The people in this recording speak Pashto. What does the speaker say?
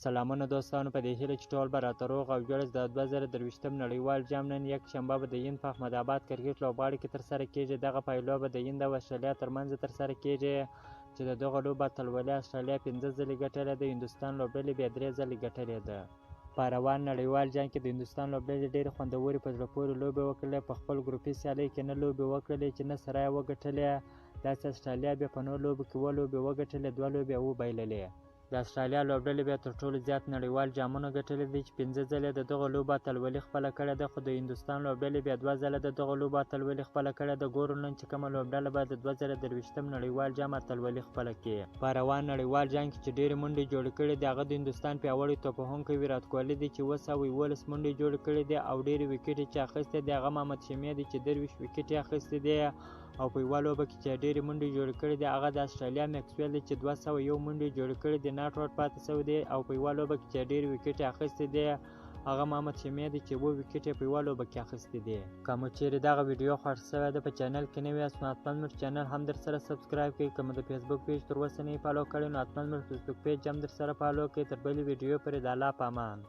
سلامونه دوستانو، په دې هیله چې ټول به راته روغ او جوړ د 2023 نړیوال جام نن یکشنبه به د هند په احمد آباد کرکټ لوبغاړي کې ترسره کیږي. دغه پایلو به د هند او استرالیا ترمنځ ترسره کیږي چې د دغه لوبو اتلولي استرالیا 15 ځلې ګټلې ده، هندوستان لوبډلې بیا 3 ځلې ګټلې ده. په روان نړیوال جام کې د هندوستان لوبډلې ډېرې خوندورې په زړه پورې لوبې وکړلې. په خپل ګروپي سیالۍ کې نه لوبې وکړلې چې نه سره یې وګټلې. داسې استرالیا بیا په نورو لوبو کې 7 لوبې وګټلې، 2 لوبې وبایللې. د استرالیا لوبډلې بیا تر ټولو زیات نړیوال جامونه ګټلي دي چې 15 ځله د دغه لوبو اتلولي خپله کړې ده، خو د هندوستان لوبډلې بیا 2 ځله د دغه لوبو اتلولي خپله کړې ده. ګورو نن چې کومه لوبډله به د 2023 نړیوال جام اتلولي خپله کړي. په روان نړیوال جام کې چې ډېرې منډې جوړې کړې دي هغه د هندوستان پیاوړی توپوهونکی ویرات کوهلي دی چې 211 منډې جوړې کړې دي او ډېرې وکټې چې اخیستې دي هغه محمد شمي دی چې 23 وکټې اخیستې دي. او په یوه لوبه کې چې ډېرې منډې جوړې کړې دي هغه د استرالیا میکسویل دی چې 201 منډې جوړې کړې دي، ناټ آوټ پاتې شوی دی. او په یوه لوبه کې چې ډېرې وکټې اخیستې دي هغه محمد شمي دی چې 7 وکټې په یوه لوبه کې اخیستې دي. که مو چیرې دغه ویډیو خوښ شوی ده په چینل کې نوی یاست نو حتما زموږ چینل هم در سره سبسکرایب کړئ. که مو د فیسبوک پیج تر اوسه نه یې فالو کړی نو حتما زموږ فیسبوک پیج هم در سره فالو کړئ. تر بلې ویډیو پورې د الله په امان.